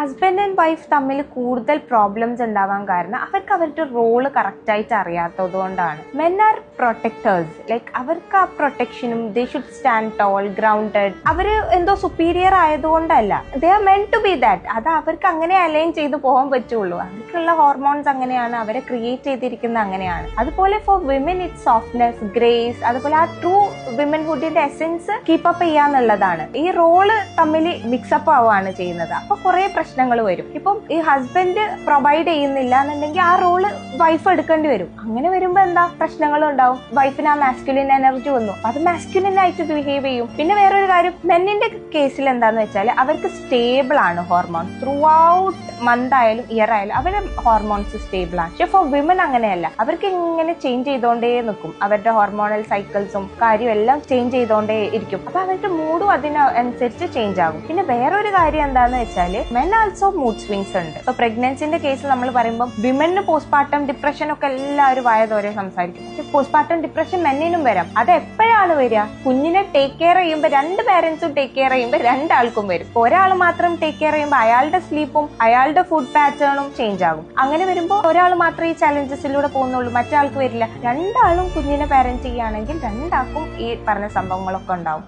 Husband and wife തമ്മിൽ കൂടുതൽ problems ഉണ്ടാവാൻ കാരണം അവർക്ക് അവരുടെ റോള് കറക്റ്റ് ആയിട്ട് അറിയാത്തത് കൊണ്ടാണ്. മെൻ ആർ പ്രൊട്ടക്ടേഴ്സ്, ലൈക്ക് അവർക്ക് ആ പ്രൊട്ടക്ഷനും they should stand tall, grounded. അവര് എന്തോ സുപ്പീരിയർ ആയതുകൊണ്ടല്ല, they are meant to be that. അത് അവർക്ക് അങ്ങനെ അലൈൻ ചെയ്ത് പോകാൻ പറ്റുള്ളൂ. അവർക്കുള്ള ഹോർമോൺസ് അങ്ങനെയാണ്, അവരെ ക്രിയേറ്റ് ചെയ്തിരിക്കുന്നത് അങ്ങനെയാണ്. അതുപോലെ for women it softness, grace, അതുപോലെ ആ ട്രൂ വിമൻഹുഡിന്റെ എസെൻസ് കീപ്പ് അപ്പ് ചെയ്യാന്നുള്ളതാണ്. ഈ റോള് തമ്മിൽ മിക്സപ്പ് ആവുകയാണ് ചെയ്യുന്നത്. അപ്പൊ കുറെ പ്രശ്നങ്ങൾ വരും. ഇപ്പം ഈ ഹസ്ബൻഡ് പ്രൊവൈഡ് ചെയ്യുന്നില്ല എന്നുണ്ടെങ്കിൽ ആ റോള് വൈഫ് എടുക്കേണ്ടി വരും. അങ്ങനെ വരുമ്പോ എന്താ പ്രശ്നങ്ങളും ഉണ്ടാവും. വൈഫിന് ആ മാസ്കുലിൻ എനർജി വന്നു, അത് മാസ്കുലിൻ ആയിട്ട് ബിഹേവ് ചെയ്യും. പിന്നെ വേറൊരു കാര്യം, മെന്നിന്റെ കേസിൽ എന്താന്ന് വെച്ചാൽ അവർക്ക് സ്റ്റേബിൾ ആണ് ഹോർമോൺ. ത്രൂ ഔട്ട് മന്ത് ആയാലും ഇയർ ആയാലും അവരുടെ ഹോർമോൺസ് സ്റ്റേബിൾ ആണ്. പക്ഷെ ഫോർ വിമൻ അങ്ങനെയല്ല, അവർക്ക് ഇങ്ങനെ ചേഞ്ച് ചെയ്തോണ്ടേ നിൽക്കും. അവരുടെ ഹോർമോണൽ സൈക്കിൾസും കാര്യം എല്ലാം ചേഞ്ച് ചെയ്തോണ്ടേ ഇരിക്കും. അപ്പൊ അവരുടെ മൂഡും അതിനനുസരിച്ച് ചേഞ്ച് ആകും. പിന്നെ വേറൊരു കാര്യം എന്താന്ന് വെച്ചാല് മെൻ ആൾസോ മൂഡ് സ്വിങ്സ് ഉണ്ട്. ഇപ്പൊ പ്രഗ്നൻസിന്റെ കേസ് നമ്മൾ പറയുമ്പോൾ വിമന് പോസ്റ്റ്പാർട്ടം ഡിപ്രഷൻ ഒക്കെ എല്ലാവരും വായതോരെ സംസാരിക്കും. പക്ഷെ പോസ്റ്റ്പാർട്ടം ഡിപ്രഷൻ മെന്നിനും വരാം. അത് എപ്പോഴാണ് വരിക? കുഞ്ഞിനെ ടേക്ക് കെയർ ചെയ്യുമ്പോൾ രണ്ട് പേരൻസും ടേക്ക് കെയർ ചെയ്യുമ്പോൾ രണ്ടാൾക്കും വരും. ഒരാൾ മാത്രം ടേക്ക് കെയർ ചെയ്യുമ്പോൾ അയാളുടെ സ്ലീപ്പും അയാളുടെ ഫുഡ് പാറ്റേണും ചേഞ്ച് ആകും. അങ്ങനെ വരുമ്പോൾ ഒരാൾ മാത്രമേ ഈ ചലഞ്ചസിലൂടെ പോകുന്നുള്ളൂ, മറ്റേ ആൾക്ക് വരില്ല. രണ്ടാളും കുഞ്ഞിനെ പാരന്റ് ചെയ്യുകയാണെങ്കിൽ രണ്ടാൾക്കും ഈ പറഞ്ഞ സംഭവങ്ങളൊക്കെ ഉണ്ടാവും.